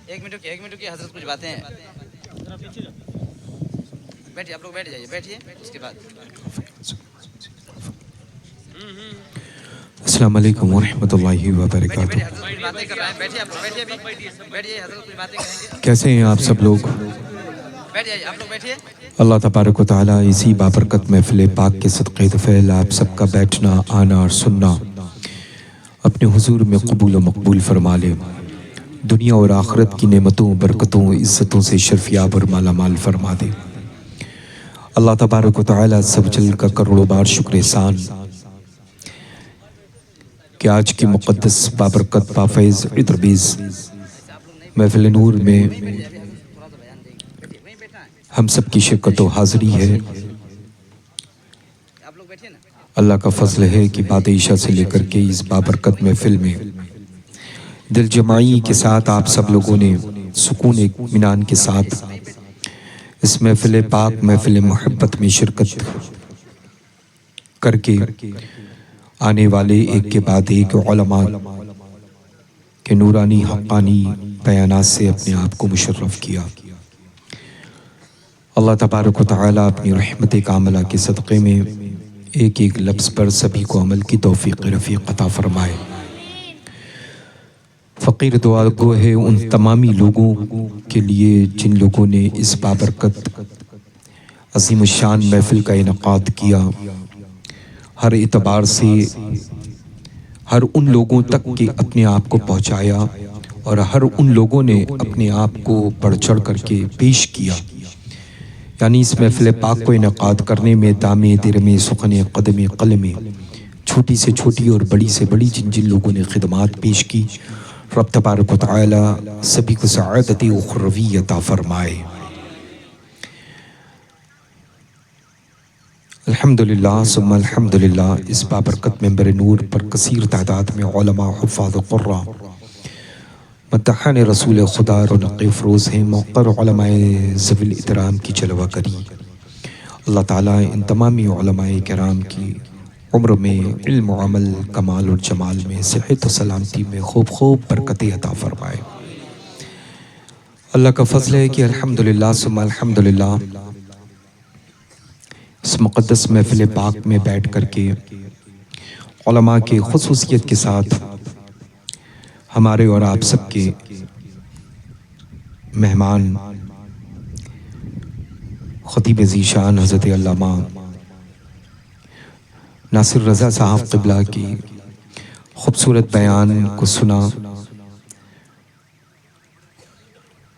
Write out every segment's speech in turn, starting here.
ایک منٹ کی حضرت کچھ باتیں ہیں. بیٹھیے, آپ لوگ بیٹھ جائیے, بیٹھیے. اس کے بعد السلام علیکم ورحمۃ اللہ وبرکاتہ. باتیں کر رہے ہیں. بیٹھیے, آپ لوگ بیٹھیے, بیٹھیے. حضرت کچھ باتیں کریں گے. کیسے ہیں آپ سب لوگ؟ بیٹھ جائیے, آپ لوگ بیٹھیے. اللہ تبارک و تعالیٰ اسی بابرکت محفل پاک کے صدقے طفیل آپ سب کا بیٹھنا, آنا اور سننا اپنے حضور میں قبول و مقبول فرما لے. دنیا اور آخرت کی نعمتوں, برکتوں, عزتوں سے شرفیاب اور مالا مال فرما دے. اللہ تبارک و تعالیٰ سب جل کا کروڑوں بار شکر احسان کہ آج کی مقدس بابرکت بافیض عطربیز محفل نور میں ہم سب کی شرکت و حاضری ہے. اللہ کا فضل ہے کہ بعد عشاء سے لے کر کے اس بابرکت محفل میں دل جمعی کے ساتھ آپ سب لوگوں نے سکون اطمینان کے ساتھ اس محفل پاک, محفل محبت میں شرکت کر کے آنے والے ایک کے بعد ایک علماء کے نورانی حقانی بیانات سے اپنے آپ کو مشرف کیا. اللہ تبارک و تعالیٰ اپنی رحمت کاملہ کے صدقے میں ایک ایک لفظ پر سبھی کو عمل کی توفیق رفیق عطا فرمائے. فقیر دعا گو ہے ان تمامی لوگوں کے لیے جن لوگوں نے اس بابرکت عظیم الشان محفل کا انعقاد کیا. ہر اعتبار سے ہر ان لوگوں تک کہ اپنے آپ کو پہنچایا اور ہر ان لوگوں نے اپنے آپ کو بڑھ چڑھ کر کے پیش کیا. یعنی اس محفل پاک کو انعقاد کرنے میں دامے درمے سخن قدم قلم چھوٹی سے چھوٹی اور بڑی سے بڑی جن جن لوگوں نے خدمات پیش کی, رب تبارک و تعالی سبھی کو سعادت اخروی عطا فرمائے. الحمدللہ ثم الحمدللہ. اس بابرکت منبر نور پر کثیر تعداد میں علماء, حفاظ قراء, مدحان رسول خدا رونق فروز ہیں. موقر علماء ذوی الاحترام کی جلوہ گری. اللہ تعالیٰ ان تمامی علماء کرام کی عمر میں, علم و عمل, کمال اور جمال میں, صحت و سلامتی میں خوب خوب برکتیں عطا فرمائے. اللہ کا فضل ہے کہ الحمدللہ ثم الحمدللہ اس مقدس محفل پاک میں بیٹھ کر کے علماء کے خصوصیت کے ساتھ ہمارے اور آپ سب کے مہمان خطیب ذیشان حضرت علامہ ناصر رضا صاحب قبلہ کی خوبصورت بیان کو سنا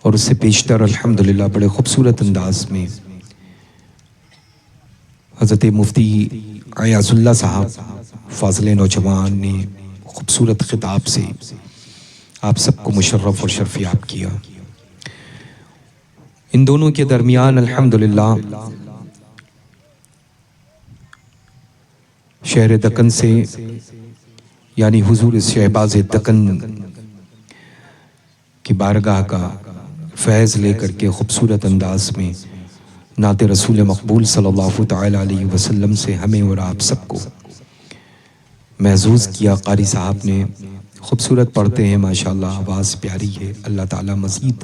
اور اس سے پیشتر الحمدللہ بڑے خوبصورت انداز میں حضرت مفتی ایاز اللہ صاحب فاضل نوجوان نے خوبصورت خطاب سے آپ سب کو مشرف اور شرفیاب کیا. ان دونوں کے درمیان الحمدللہ شہر دکن سے یعنی حضور شہباز دکن کی بارگاہ کا فیض لے کر کے خوبصورت انداز میں نعت رسول مقبول صلی اللہ تعالی علیہ وسلم سے ہمیں اور آپ سب کو محظوظ کیا. قاری صاحب نے خوبصورت پڑھتے ہیں ماشاءاللہ, آواز پیاری ہے. اللہ تعالیٰ مزید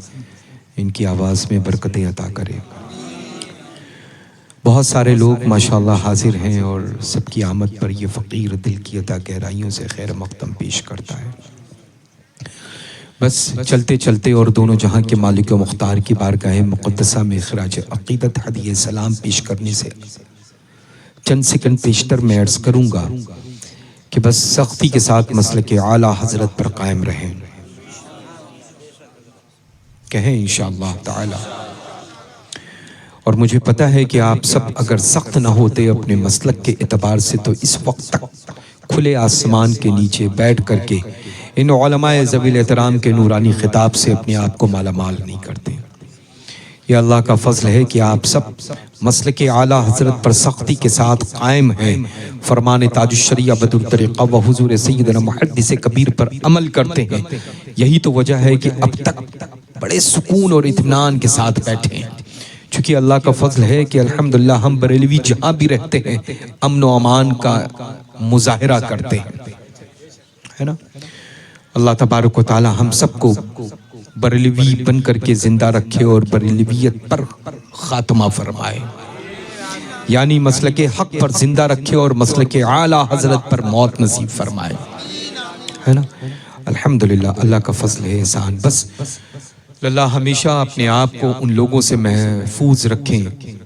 ان کی آواز میں برکتیں عطا کرے. بہت سارے لوگ ماشاءاللہ حاضر ہیں اور سب کی آمد پر یہ فقیر دل کی عطا گہرائیوں سے خیر مقدم پیش کرتا ہے. بس چلتے چلتے اور دونوں جہاں کے مالک و مختار کی بارگاہ مقدسہ میں خراج عقیدت ہدیہ سلام پیش کرنے سے چند سیکنڈ پیشتر میں عرض کروں گا کہ بس سختی کے ساتھ مسلک اعلیٰ حضرت پر قائم رہیں. کہیں انشاءاللہ تعالی. اور مجھے پتہ ہے کہ آپ سب اگر سخت نہ ہوتے اپنے مسلک کے اعتبار سے تو اس وقت تک کھلے آسمان کے نیچے بیٹھ کر کے ان علماء ذوی الاحترام کے نورانی خطاب سے اپنے آپ کو مالا مال نہیں کرتے. یہ اللہ کا فضل ہے کہ آپ سب مسلک اعلیٰ حضرت پر سختی کے ساتھ قائم ہیں, فرمان تاج الشریعہ بدر الطریقہ و حضور سیدنا محدث کبیر پر عمل کرتے ہیں. یہی تو وجہ ہے کہ اب تک بڑے سکون اور اطمینان کے ساتھ بیٹھے ہیں, چونکہ اللہ کا فضل ہے کہ الحمدللہ ہم بریلوی جہاں بھی رہتے ہیں امن و امان کا مظاہرہ کرتے ہیں, ہے نا. اللہ تبارک و تعالی ہم سب کو بریلوی بن کر کے زندہ رکھے اور بریلویت پر خاتمہ فرمائے، یعنی مسلک حق پر زندہ رکھے اور مسلک اعلیٰ حضرت پر موت نصیب فرمائے، ہے نا؟ الحمدللہ، اللہ کا فضل ہے، احسان۔ بس اللہ ہمیشہ اپنے آپ کو ان لوگوں سے محفوظ رکھیں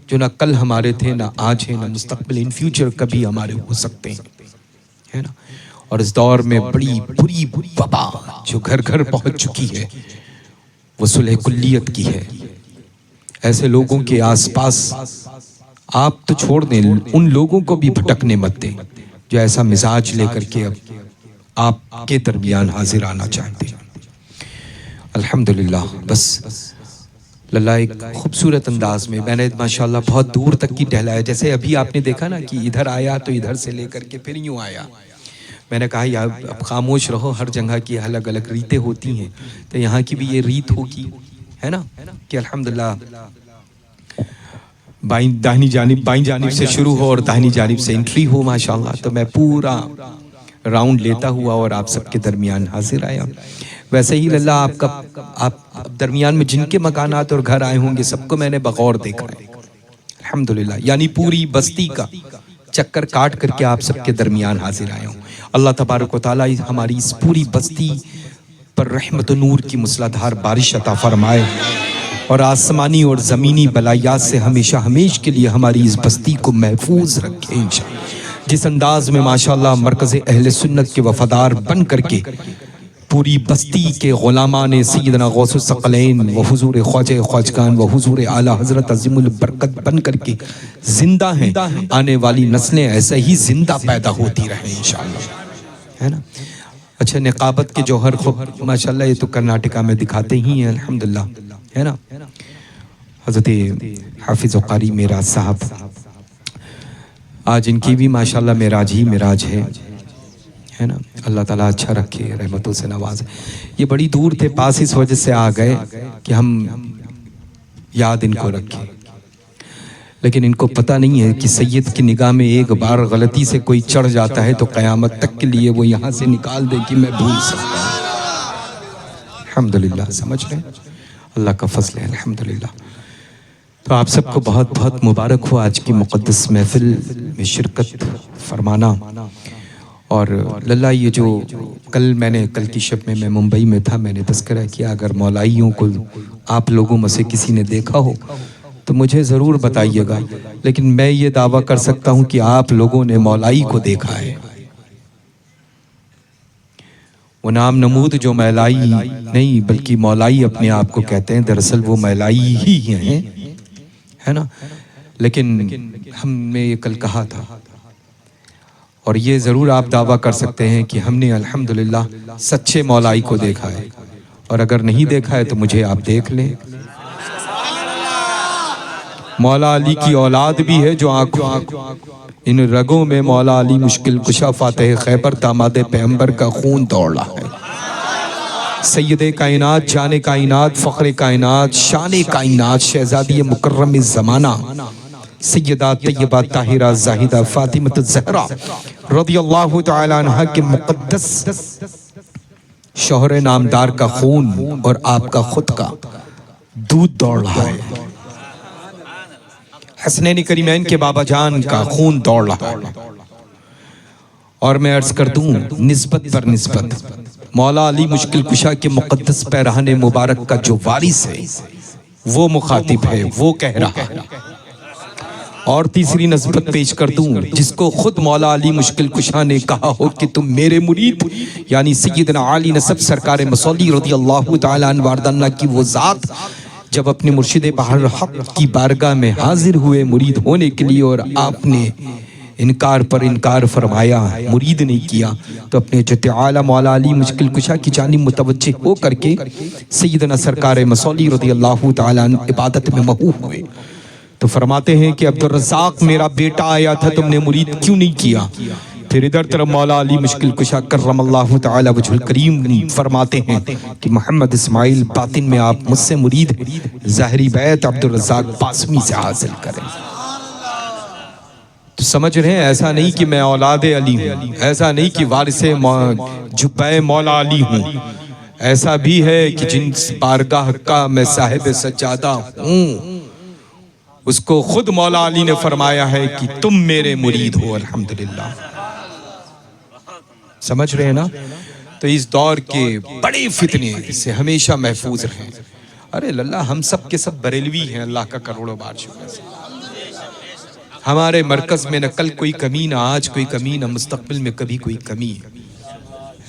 جو نہ کل ہمارے تھے، نہ آج ہیں، نہ مستقبل ان فیوچر کبھی ہمارے ہو سکتے ہیں، ہے نا؟ اور اس دور میں بڑی بری وبا جو گھر گھر پہنچ چکی ہے وہ صلح کلیت کی ہے۔ ایسے لوگوں کے آس پاس آپ تو چھوڑ دیں، ان لوگوں کو بھی بھٹکنے مت دیں جو ایسا مزاج لے کر کے اب آپ کے درمیان حاضر آنا چاہتے ہیں۔ الحمدللہ، بس اللہ ایک خوبصورت انداز میں نے ماشاءاللہ بہت دور تک کی ٹہلایا، جیسے ابھی آپ نے دیکھا نا کہ ادھر آیا تو ادھر سے لے کر کے پھر یوں آیا۔ میں نے کہا یار اب خاموش رہو، ہر جگہ کی الگ الگ ریتیں ہوتی ہیں، تو یہاں کی بھی یہ ریت ہوگی، ہے نا؟ کہ الحمدللہ دائیں جانب سے شروع ہو اور دائیں جانب سے انٹری ہو، ماشاءاللہ۔ تو میں پورا راؤنڈ لیتا ہوا اور آپ سب کے درمیان حاضر آیا۔ ویسے ہی اللہ آپ درمیان میں جن کے مکانات اور گھر آئے ہوں گے سب کو میں نے بغور دیکھا ہے، الحمدللہ، یعنی پوری بستی کا چکر کاٹ کر کے آپ سب کے درمیان حاضر آیا ہوں۔ اللہ تبارک و تعالیٰ ہماری اس پوری بستی پر رحمت و نور کی مسلادھار بارش عطا فرمائے اور آسمانی اور زمینی بلایات سے ہمیشہ ہمیش کے لیے ہماری اس بستی کو محفوظ رکھے انشاءاللہ۔ جس انداز میں ماشاءاللہ مرکز اہل سنت کے وفادار بن کر کے پوری بستی کے غلامان سیدنا غوث الثقلین و حضور خواجہ خواجگان و حضور اعلیٰ حضرت عظیم البرکت بن کر کے زندہ ہیں، آنے والی نسلیں ایسے ہی زندہ پیدا ہوتی رہیں انشاءاللہ، ہے نا؟ اچھا، نقابت کے جوہر خوب ماشاءاللہ یہ تو کرناٹکا میں دکھاتے ہی ہیں، الحمدللہ، ہے نا؟ حضرت حافظ و قاری معراج صاحب، آج ان کی بھی ماشاءاللہ معراج ہی معراج ہے نا؟ اللہ تعالیٰ اچھا رکھے، رحمتوں سے نوازے۔ یہ بڑی دور تھے، پاس اس وجہ سے آ گئے کہ ہم یاد ان کو رکھیں، لیکن ان کو پتہ نہیں ہے کہ سید کی نگاہ میں ایک بار غلطی سے کوئی چڑھ جاتا ہے تو قیامت تک کے لیے وہ یہاں سے نکال دے کہ میں بھول سکتا ہوں۔ الحمدللہ، سمجھ رہے ہیں؟ اللہ کا فضل ہے، الحمدللہ۔ تو آپ سب کو بہت بہت مبارک ہو آج کی مقدس محفل میں شرکت فرمانا۔ اور للہ یہ جو کل کی شب میں ممبئی میں تھا، میں نے تذکرہ کیا، اگر مولائیوں کو آپ لوگوں میں سے کسی نے دیکھا ہو تو مجھے ضرور بتائیے گا، لیکن میں یہ دعویٰ کر سکتا ہوں کہ آپ لوگوں نے مولائی کو دیکھا ہے۔ وہ نام نمود جو مولائی نہیں بلکہ مولائی اپنے آپ کو کہتے ہیں، دراصل وہ مولائی ہی ہیں، ہے نا؟ لیکن ہم نے یہ کل کہا تھا، اور یہ ضرور آپ دعویٰ کر سکتے ہیں کہ ہم نے الحمدللہ سچے مولائی کو دیکھا ہے، اور اگر نہیں دیکھا ہے تو مجھے آپ دیکھ لیں۔ مولا علی کی اولاد بھی ہے جو آنکھوں ان رگوں میں مولا علی مشکل کشا فاتح خیبر داماد پیغمبر کا خون دوڑ رہا ہے۔ سید کائنات، جان کائنات، فخر کائنات، شان کائنات، شہزادی مکرم زمانہ سیدہ طیبہ طاہرہ زاہدہ فاطمہ الزہرا رضی اللہ تعالی عنہ کے مقدس شوہر نامدار کا خون اور آپ کا خود کا دودھ دوڑ رہا ہے۔ حسنین کریمین کے بابا جان کا خون دوڑ رہا ہے۔ اور میں عرض کر دوں، نسبت پر نسبت مولا علی مشکل کشا کے مقدس پیرہن مبارک کا جو وارث ہے وہ مخاطب ہے، وہ کہہ رہا ہے۔ اور تیسری نسبت پیش کر دوں، جس کو خود مولا علی مشکل کشا نے کہا ہو کہ تم میرے مرید، یعنی سیدنا علی نسب سرکار مصلی رضی اللہ تعالیٰ عنہ واردانہ کی وہ ذات جب اپنے مرشد بحر حق کی بارگاہ میں حاضر ہوئے مرید ہونے کے لیے، اور آپ نے انکار پر انکار فرمایا، مرید نہیں کیا، تو اپنے جت اعلیٰ مولا علی مشکل کشا کی جانب متوجہ ہو کر کے سیدنا سرکار مصلی رضی اللہ تعالیٰ عنہ عبادت میں محو ہوئے۔ تو فرماتے ہیں کہ عبدالرزاق میرا بیٹا آیا تھا، تم نے مرید کیوں نہیں کیا؟ پھر ادھر طرف مولا علی مشکل کشا کرم اللہ تعالی وجہ الکریم فرماتے ہیں کہ محمد اسماعیل باطن میں آپ مجھ سے مرید ہیں، ظاہری بیعت عبدالرزاق قاسمی سے حاصل کریں۔ سمجھ رہے ہیں؟ ایسا نہیں کہ میں اولاد علی ہوں، ایسا نہیں کہ وارث جبہ مولا علی ہوں، ایسا بھی ہے کہ جن بارگاہ کا میں صاحب سجادہ ہوں، اس کو خود مولا علی نے فرمایا ہے کہ تم میرے مرید ہو الحمدللہ۔ سمجھ رہے ہیں نا؟ تو اس دور کے بڑے فتنے سے ہمیشہ محفوظ رہیں۔ ارے اللہ ہم سب کے سب بریلوی ہیں، اللہ کا کروڑوں بار شکر ہے۔ ہمارے مرکز میں نہ کل کوئی کمی، نہ آج کوئی کمی، نہ مستقبل میں کبھی کوئی کمی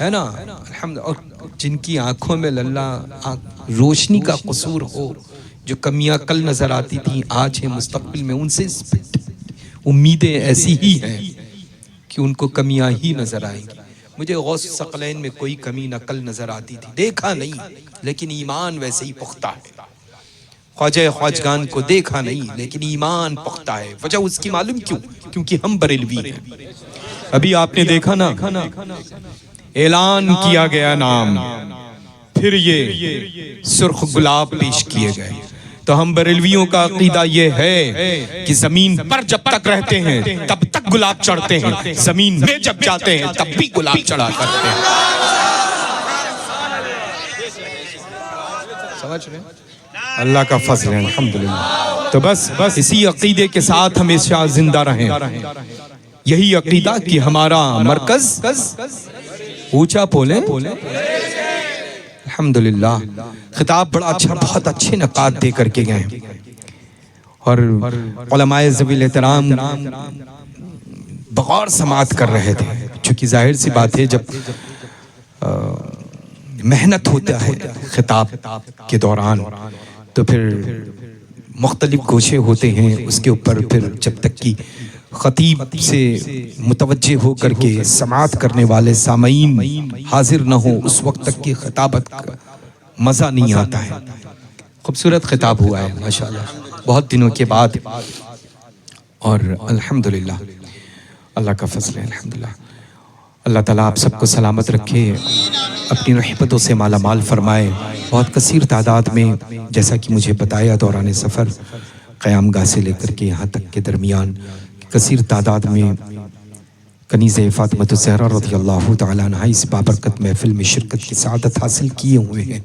ہے نا الحمد۔ اور جن کی آنکھوں میں اللہ روشنی کا قصور ہو، جو کمیاں کل نظر آتی تھیں آج ہیں مستقبل میں، ان سے امیدیں ایسی ہی ہیں کہ ان کو کمیاں ہی نظر آئیں گی۔ مجھے غوث ثقلین میں کوئی کمی نہ کل نظر آتی تھی، دیکھا نہیں لیکن ایمان ویسے ہی پختہ ہے۔ خواجہ خواجگان کو دیکھا نہیں لیکن ایمان پختہ ہے۔ وجہ اس کی معلوم کیوں؟ کیونکہ ہم بریلوی ہیں۔ ابھی آپ نے دیکھا نا، اعلان کیا گیا نام، پھر یہ سرخ گلاب پیش کیے گئے۔ تو ہم بریلویوں کا عقیدہ یہ ہے کہ زمین پر جب تک رہتے ہیں تب تک گلاب چڑھتے ہیں، زمین میں جب جاتے ہیں تب بھی گلاب چڑھا کرتے ہیں۔ سمجھ رہے ہیں؟ اللہ کا فضل ہے الحمدللہ۔ تو بس اسی عقیدے کے ساتھ ہمیشہ زندہ رہیں۔ یہی عقیدہ کہ ہمارا مرکز اونچا بولیں الحمدللہ۔ خطاب بڑا اچھا، بہت اچھے نکات دے کر کے گئے ہیں، اور علماء ذوی الاحترام بغور سماعت کر رہے تھے، چونکہ ظاہر سی بات ہے جب محنت ہوتا ہے خطاب کے دوران تو پھر مختلف گوشے ہوتے ہیں، اس کے اوپر پھر جب تک کہ خطیب سے متوجہ ہو کر کے سماعت کرنے والے سامعین حاضر نہ ہو اس وقت تک کی خطابت کا مزہ نہیں آتا ہے۔ خوبصورت خطاب ہوا ہے ماشاءاللہ بہت دنوں کے بعد، اور الحمدللہ اللہ کا فضل ہے الحمدللہ۔ اللہ تعالیٰ آپ سب کو سلامت رکھے، اپنی رحمتوں سے مالا مال فرمائے۔ بہت کثیر تعداد میں جیسا کہ مجھے بتایا دوران سفر قیام گاہ سے لے کر کے یہاں تک کے درمیان کثیر تعداد میں کنیز فاطمہ الزہرا رضی اللہ تعالیٰ عنہ اس بابرکت محفل میں شرکت کی سعادت حاصل کیے ہوئے ہیں۔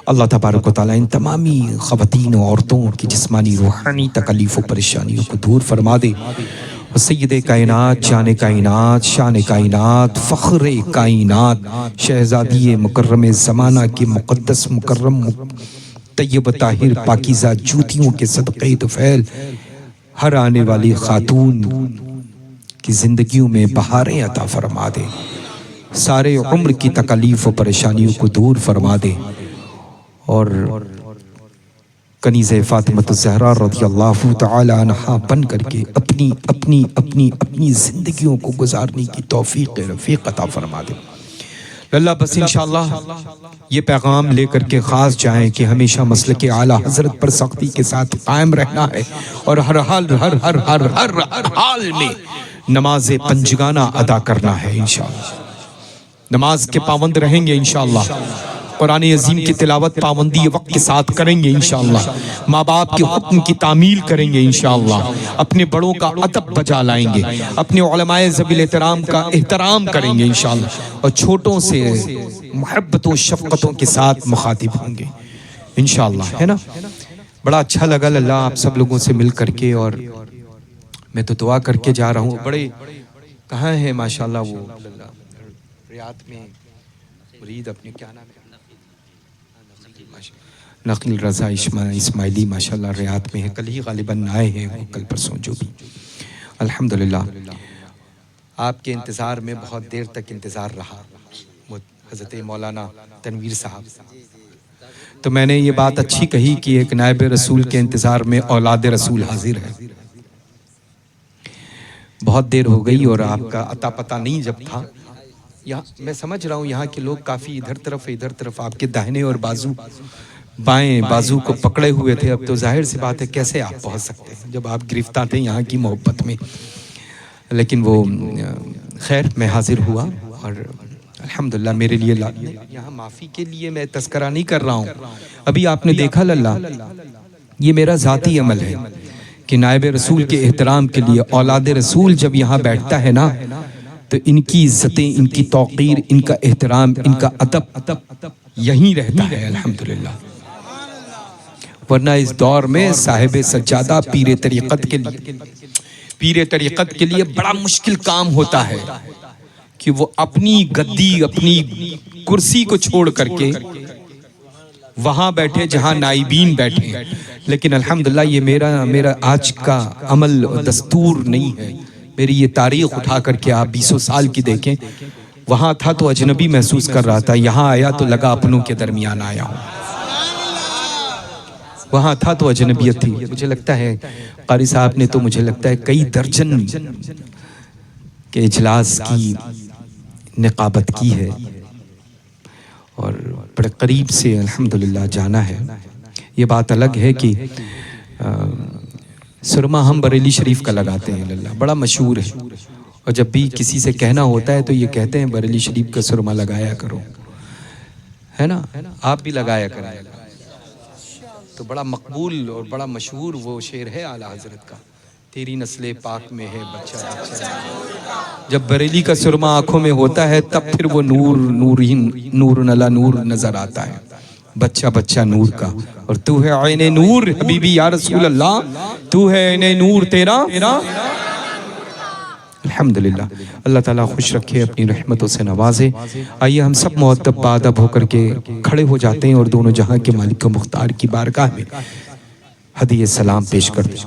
اللہ تبارک و تعالیٰ ان تمامی خواتین و عورتوں کی جسمانی روحانی تکلیف و پریشانیوں کو دور فرما دے، اور سید کائنات، شان کائنات، شان کائنات، فخر کائنات، شہزادی مکرم زمانہ کے مقدس مکرم طیب طاہر پاکیزہ جوتیوں کے صدقے طفیل ہر آنے والی خاتون کی زندگیوں میں بہاریں عطا فرما دے، سارے عمر کی تکلیف و پریشانیوں کو دور فرما دے، اور کنیز فاطمہ الزہرا رضی اللہ تعالی عنہا بن کر کے اپنی زندگیوں کو گزارنے کی توفیق رفیق عطا فرما دے۔ اللہ بس انشاءاللہ یہ پیغام لے کر کے خاص جائیں کہ ہمیشہ مسلک اعلیٰ حضرت پر سختی کے ساتھ قائم رہنا ہے، اور ہر حال میں نماز پنجگانہ ادا کرنا ہے انشاءاللہ۔ نماز کے پابند رہیں گے انشاءاللہ، قرآن عظیم کی تلاوت پابندی وقت کے ساتھ کریں گے انشاءاللہ، ماں باپ کے حکم کی تعمیل کریں گے انشاءاللہ، اپنے بڑوں کا ادب بجا لائیں گے، اپنے علماء ذوی الاحترام کا احترام کریں گے انشاءاللہ، اور چھوٹوں سے محبت و شفقتوں کے ساتھ مخاطب ہوں گے انشاءاللہ، ہے نا؟ بڑا اچھا لگا اللہ آپ سب لوگوں سے مل کر کے، اور میں تو دعا کر کے جا رہا ہوں۔ بڑے کہاں ہیں ماشاءاللہ وہ ریاض میں مرید، اپنے کیا نام ہے، نقل رضا اسماعیلی ماشاءاللہ ریاض میں ہے، کل ہی غالباً آئے ہیں وہ، کل پرسوں جو بھی الحمدللہ۔ آپ کے انتظار میں بہت دیر تک انتظار رہا حضرت مولانا تنویر صاحب، تو میں نے یہ بات اچھی کہی کہ ایک نائب رسول کے انتظار میں اولاد رسول حاضر ہے۔ بہت دیر ہو گئی اور آپ کا عطا پتہ نہیں جب تھا، یہاں میں سمجھ رہا ہوں یہاں کے لوگ کافی ادھر طرف آپ کے داہنے اور بازو بائیں بازو کو پکڑے ہوئے تھے۔ اب تو ظاہر سی بات ہے کیسے آپ پہنچ سکتے ہیں جب آپ گرفتار تھے یہاں کی محبت میں، لیکن وہ خیر میں حاضر ہوا، اور الحمدللہ میرے لیے یہاں معافی کے لیے میں تذکرہ نہیں کر رہا ہوں۔ ابھی آپ نے دیکھا للہ، یہ میرا ذاتی عمل ہے کہ نائب رسول کے احترام کے لیے اولاد رسول جب یہاں بیٹھتا ہے نا تو ان کی عزتیں، ان کی توقیر، ان کا احترام، ان کا ادب یہیں رہتا ہے الحمدللہ۔ ورنہ اس دور میں صاحب سجادہ پیر طریقت کے لیے بڑا مشکل کام ہوتا ہے کہ وہ اپنی گدی، اپنی کرسی کو چھوڑ کر کے وہاں بیٹھے جہاں نائبین بیٹھے۔ لیکن الحمدللہ یہ میرا آج کا عمل دستور نہیں ہے، میری یہ تاریخ اٹھا کر کے آپ 20 سال کی دیکھیں، وہاں تھا تو اجنبی محسوس کر رہا تھا، یہاں آیا تو لگا اپنوں کے درمیان آیا ہوں۔ وہاں تھا تو اجنبیت تھی۔ مجھے لگتا ہے قاری صاحب نے تو مجھے لگتا ہے کئی درجن کے اجلاس کی نقابت کی ہے اور بڑے قریب سے الحمدللہ جانا ہے۔ یہ بات الگ ہے کہ سرما ہم بریلی شریف کا لگاتے ہیں اللہ، بڑا مشہور ہے، اور جب بھی کسی سے کہنا ہوتا ہے تو یہ کہتے ہیں بریلی شریف کا سرما لگایا کرو، ہے نا؟ آپ بھی لگایا کریں۔ تو بڑا مقبول اور بڑا مشہور وہ شعر ہے اعلیٰ حضرت کا، تیری نسل پاک میں ہے بچہ بچہ۔ جب بریلی کا سرما آنکھوں میں ہوتا ہے تب پھر وہ نور نلا نور نظر آتا ہے، بچہ بچہ نور کا۔ اور تو ہے عین نور حبیبی یا رسول اللہ، تو ہے عین نور تیرا۔ الحمدللہ اللہ تعالیٰ خوش رکھے، اپنی رحمتوں سے نوازے۔ آئیے ہم سب مؤدب بادب ہو کر کے کھڑے ہو جاتے ہیں اور دونوں جہاں کے مالک و مختار کی بارگاہ میں ہدیہ سلام پیش کرتے ہیں۔